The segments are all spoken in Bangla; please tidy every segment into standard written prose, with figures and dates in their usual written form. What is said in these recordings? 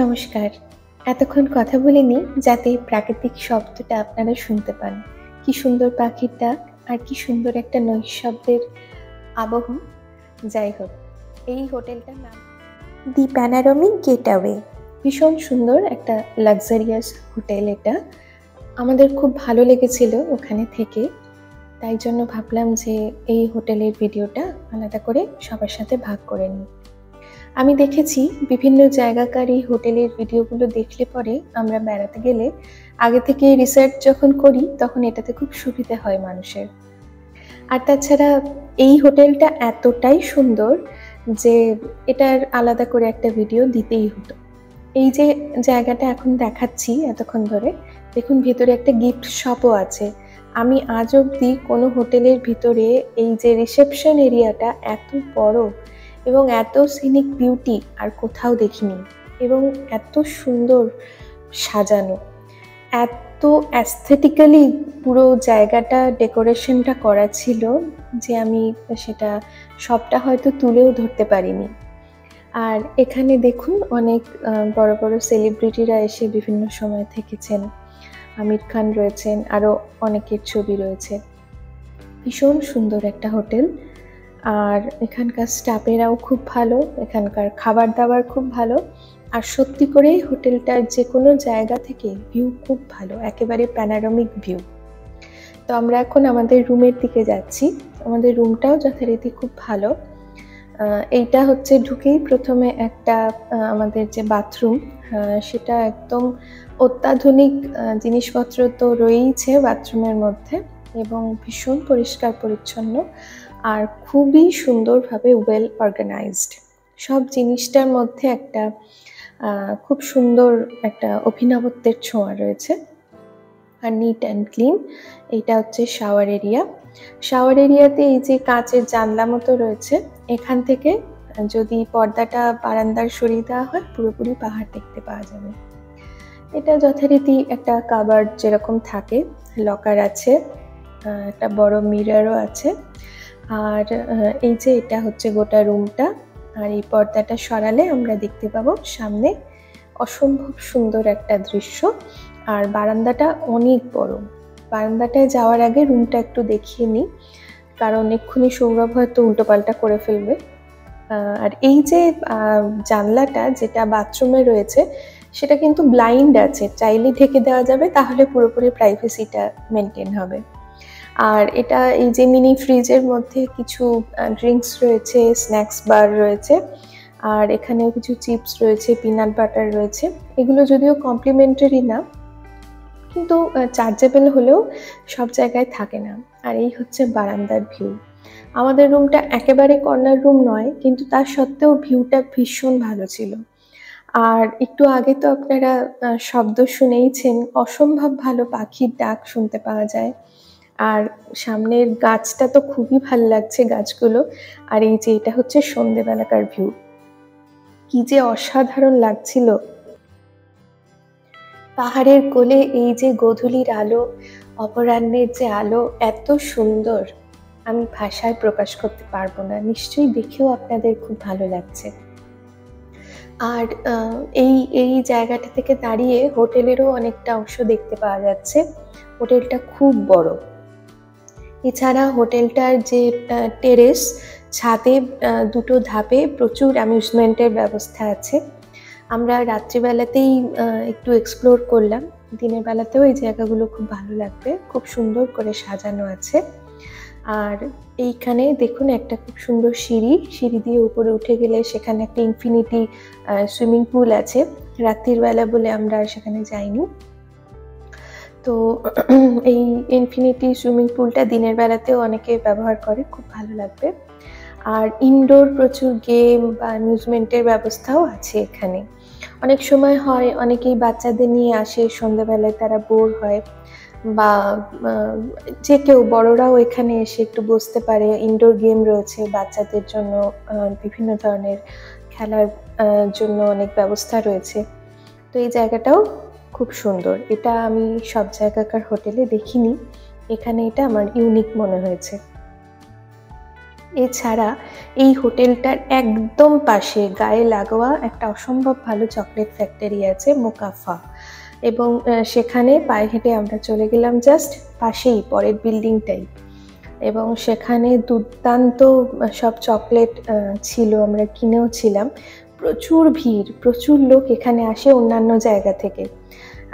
নমস্কার। এতক্ষণ কথা বলিনি যাতে প্রাকৃতিক শব্দটা আপনারা শুনতে পান। কি সুন্দর পাখির ডাক আর কি সুন্দর একটা নৈঃশব্দের আবহ। যাই হোক, এই হোটেলটার নাম দি প্যানোরামিক গেটওয়ে। ভীষণ সুন্দর একটা লাক্সারিয়াস হোটেল এটা। আমাদের খুব ভালো লেগেছিল ওখানে থেকে। তাই জন্য ভাবলাম যে এই হোটেলের ভিডিওটা আলাদা করে সবার সাথে ভাগ করে নিই। আমি দেখেছি বিভিন্ন জায়গাকার এই হোটেলের ভিডিওগুলো দেখলে পরে আমরা বেড়াতে গেলে আগে থেকে রিসার্চ যখন করি তখন এটাতে খুব সুবিধা হয় মানুষের। আর তাছাড়া এই হোটেলটা এতটাই সুন্দর যে এটার আলাদা করে একটা ভিডিও দিতেই হতো। এই যে জায়গাটা এখন দেখাচ্ছি এতক্ষণ ধরে, দেখুন ভেতরে একটা গিফট শপও আছে। আমি আজ অবধি কোনো হোটেলের ভিতরে এই যে রিসেপশন এরিয়াটা এত বড় এবং এত সিনিক বিউটি আর কোথাও দেখিনি, এবং এত সুন্দর সাজানো, এত অ্যাস্থেটিক্যালি পুরো জায়গাটা ডেকোরেশনটা করা ছিল যে আমি সেটা সবটা হয়তো তুলেও ধরতে পারিনি। আর এখানে দেখুন অনেক বড় বড় সেলিব্রিটিরা এসে বিভিন্ন সময় থেকেছেন। আমির খান রয়েছেন, আরও অনেকের ছবি রয়েছে। ভীষণ সুন্দর একটা হোটেল। আর এখানকার স্টাফেরাও খুব ভালো, এখানকার খাবার দাবার খুব ভালো। আর সত্যি করেই হোটেলটার যে কোনো জায়গা থেকে ভিউ খুব ভালো, একেবারে প্যানোরামিক ভিউ। তো আমরা এখন আমাদের রুমের দিকে যাচ্ছি। আমাদের রুমটাও যথারীতি খুব ভালো। এইটা হচ্ছে ঢুকেই প্রথমে একটা আমাদের যে বাথরুম, সেটা একদম অত্যাধুনিক জিনিসপত্র তো রয়েইছে বাথরুমের মধ্যে, এবং ভীষণ পরিষ্কার পরিচ্ছন্ন আর খুবই সুন্দরভাবে ওয়েল অর্গানাইজড। সব জিনিসটার মধ্যে একটা খুব সুন্দর একটা অভিনবত্বের ছোঁয়া রয়েছে, আর নিট অ্যান্ড ক্লিন। এইটা হচ্ছে শাওয়ার এরিয়া। শাওয়ার এরিয়াতে এই যে কাঁচের জানলা মতো রয়েছে, এখান থেকে যদি পর্দাটা বারান্দার সরিয়ে দেওয়া হয় পুরোপুরি পাহাড় দেখতে পাওয়া যাবে। এটা যথারীতি একটা কাবার্ড যেরকম থাকে, লকার আছে, একটা বড় মিররও আছে। আর এই যে এটা হচ্ছে গোটা রুমটা, আর এই পর্দাটা সরালে আমরা দেখতে পাবো সামনে অসম্ভব সুন্দর একটা দৃশ্য। আর বারান্দাটা অনেক বড়। বারান্দাটায় যাওয়ার আগে রুমটা একটু দেখিয়ে নিই, কারণ এক্ষুনি সৌরভ হয়তো উল্টোপাল্টা করে ফেলবে। আর এই যে জানলাটা যেটা বাথরুমে রয়েছে সেটা কিন্তু ব্লাইন্ড আছে, চাইলে ঢেকে দেওয়া যাবে, তাহলে পুরোপুরি প্রাইভেসিটা মেনটেন হবে। আর এটা এই যে মিনি ফ্রিজের মধ্যে কিছু ড্রিঙ্কস রয়েছে, স্ন্যাক্স বার রয়েছে, আর এখানেও কিছু চিপস রয়েছে, পিনাট বাটার রয়েছে। এগুলো যদিও কমপ্লিমেন্টারি না, কিন্তু চার্জেবল হলেও সব জায়গায় থাকে না। আর এই হচ্ছে বারান্দার ভিউ। আমাদের রুমটা একেবারে কর্নার রুম নয়, কিন্তু তার সত্ত্বেও ভিউটা ভীষণ ভালো ছিল। আর একটু আগে তো আপনারা শব্দ শুনেইছেন, অসম্ভব ভালো পাখির ডাক শুনতে পাওয়া যায়। আর সামনের গাছটা তো খুবই ভালো লাগছে, গাছগুলো। আর এই যে এটা হচ্ছে সন্ধেবেলাকার ভিউ, কি যে অসাধারণ লাগছিল। পাহাড়ের কোলে এই যে গোধূলির আলো, অপরাহ্নের যে আলো, এত সুন্দর, আমি ভাষায় প্রকাশ করতে পারবো না। নিশ্চয়ই দেখেও আপনাদের খুব ভালো লাগছে। আর এই এই জায়গাটা থেকে দাঁড়িয়ে হোটেলেরও অনেকটা অংশ দেখতে পাওয়া যাচ্ছে। হোটেলটা খুব বড়। এছাড়া হোটেলটার যে টেরেস, ছাদে দুটো ধাপে প্রচুর অ্যামিউজমেন্টের ব্যবস্থা আছে। আমরা রাত্রিবেলাতেই একটু এক্সপ্লোর করলাম, দিনের বেলাতেও এই জায়গাগুলো খুব ভালো লাগবে, খুব সুন্দর করে সাজানো আছে। আর এইখানে দেখুন একটা খুব সুন্দর সিঁড়ি দিয়ে উপরে উঠে গেলে সেখানে একটা ইনফিনিটি সুইমিং পুল আছে। রাত্রির বেলা বলে আমরা সেখানে যাইনি। তো এই ইনফিনিটি সুইমিং পুলটা দিনের বেলাতেও অনেকে ব্যবহার করে, খুব ভালো লাগবে। আর ইনডোর প্রচুর গেম বা অ্যামিউজমেন্টের ব্যবস্থাও আছে এখানে। অনেক সময় হয় অনেকেই বাচ্চাদের নিয়ে আসে, সন্ধ্যাবেলায় তারা বোর হয়, বা যে কেউ বড়রাও এখানে এসে একটু বসতে পারে। ইনডোর গেম রয়েছে বাচ্চাদের জন্য, বিভিন্ন ধরনের খেলার জন্য অনেক ব্যবস্থা রয়েছে। তো এই জায়গাটাও খুব সুন্দর। এটা আমি সব জায়গাকার হোটেলে দেখিনি, এখানে এটা আমার ইউনিক মনে হয়েছে। এছাড়া এই হোটেলটার একদম পাশে গায়ে লাগোয়া একটা অসম্ভব ভালো চকলেট ফ্যাক্টরি আছে, মোকাফা। এবং সেখানে পায়ে হেঁটে আমরা চলে গেলাম জাস্ট পাশেই, পরের বিল্ডিংটাই। এবং সেখানে দুর্দান্ত সব চকলেট ছিল, আমরা কিনেও ছিলাম। প্রচুর ভিড়, প্রচুর লোক এখানে আসে অন্যান্য জায়গা থেকে,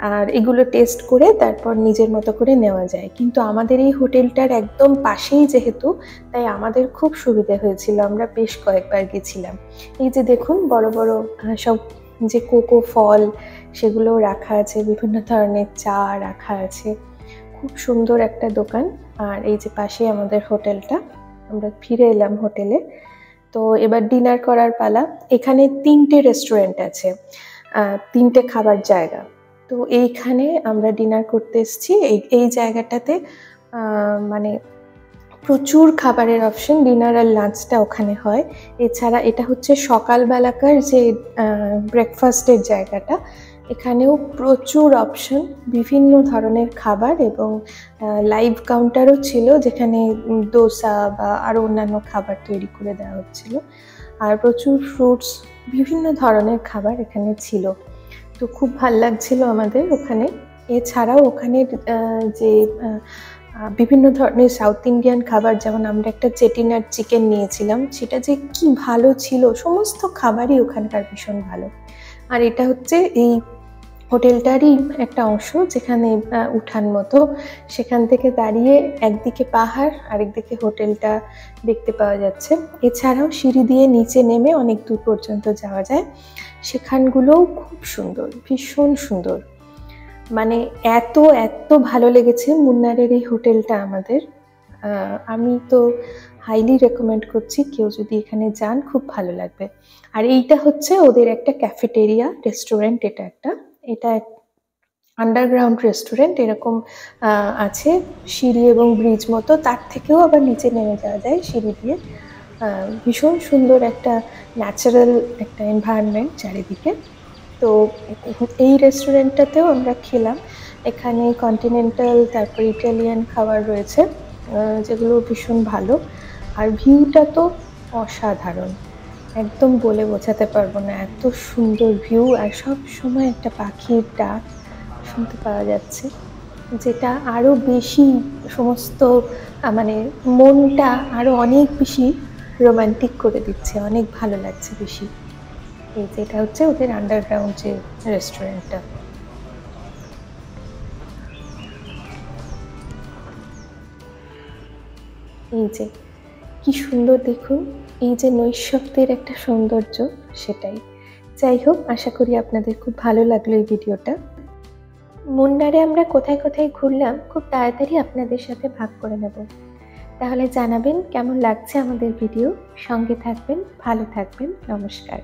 আর এগুলো টেস্ট করে তারপর নিজের মতো করে নেওয়া যায়। কিন্তু আমাদের এই হোটেলটার একদম পাশেই যেহেতু, তাই আমাদের খুব সুবিধে হয়েছিল, আমরা বেশ কয়েকবার গেছিলাম। এই যে দেখুন বড় বড় সব যে কোকো ফল সেগুলো রাখা আছে, বিভিন্ন ধরনের চা রাখা আছে, খুব সুন্দর একটা দোকান। আর এই যে পাশে আমাদের হোটেলটা, আমরা ফিরে এলাম হোটেলে। তো এবার ডিনার করার পালা। এখানে 3টে রেস্টুরেন্ট আছে, 3টে খাবার জায়গা। তো এইখানে আমরা ডিনার করতে এসেছি। এই জায়গাটাতে মানে প্রচুর খাবারের অপশন, ডিনার আর লাঞ্চটা ওখানে হয়। এছাড়া এটা হচ্ছে সকালবেলাকার যে ব্রেকফাস্টের জায়গাটা, এখানেও প্রচুর অপশন, বিভিন্ন ধরনের খাবার, এবং লাইভ কাউন্টারও ছিল যেখানে দোসা বা আরও অন্যান্য খাবার তৈরি করে দেওয়া হচ্ছিল। আর প্রচুর ফ্রুটস, বিভিন্ন ধরনের খাবার এখানে ছিল। তো খুব ভাল লাগছিল আমাদের ওখানে। এছাড়াও ওখানে যে বিভিন্ন ধরনের সাউথ ইন্ডিয়ান খাবার, যেমন আমরা একটা চেটিনাড চিকেন নিয়েছিলাম, সেটা যে কি ভালো ছিল, সমস্ত খাবারই ওখানকার ভীষণ ভালো। আর এটা হচ্ছে এই হোটেলটারই একটা অংশ, যেখানে উঠান মতো, সেখান থেকে দাঁড়িয়ে একদিকে পাহাড় আরেকদিকে হোটেলটা দেখতে পাওয়া যাচ্ছে। এছাড়াও সিঁড়ি দিয়ে নিচে নেমে অনেক দূর পর্যন্ত যাওয়া যায়, সেখানগুলোও খুব সুন্দর, ভীষণ সুন্দর। মানে এত ভালো লেগেছে মুন্নারের এই হোটেলটা আমাদের। আমি তো হাইলি রেকমেন্ড করছি, কেউ যদি এখানে যান খুব ভালো লাগবে। আর এইটা হচ্ছে ওদের একটা ক্যাফেটেরিয়া রেস্টুরেন্ট, এটা আন্ডারগ্রাউন্ড রেস্টুরেন্ট এরকম আছে, সিঁড়ি এবং ব্রিজ মতো, তার থেকেও আবার নিচে নেমে যাওয়া যায় সিঁড়ি দিয়ে। ভীষণ সুন্দর একটা ন্যাচারাল একটা এনভায়রনমেন্ট চারিদিকে। তো এই রেস্টুরেন্টটাতেও আমরা খেলাম। এখানে কন্টিনেন্টাল, তারপর ইটালিয়ান খাবার রয়েছে, যেগুলো ভীষণ ভালো। আর ভিউটা তো অসাধারণ, একদম বলে বোঝাতে পারবো না, এত সুন্দর ভিউ। আর সব সময় একটা পাখির ডাক শুনতে পাওয়া যাচ্ছে, যেটা আরও বেশি সমস্ত মানে মনটা আরও অনেক বেশি রোমান্টিক করে দিচ্ছে, অনেক ভালো লাগছে বেশি। এই যে এটা হচ্ছে ওদের আন্ডারগ্রাউন্ড যে রেস্টুরেন্টটা। এই যে কি সুন্দর দেখুন, এই যে নৈঃশব্দের একটা সৌন্দর্য, সেটাই। যাই হোক, আশা করি আপনাদের খুব ভালো লাগলো এই ভিডিওটা। মুন্নারে আমরা কোথায় কোথায় ঘুরলাম খুব তাড়াতাড়ি আপনাদের সাথে ভাগ করে নেব। তাহলে জানাবেন কেমন লাগছে আমাদের ভিডিও। সঙ্গে থাকবেন, ভালো থাকবেন, নমস্কার।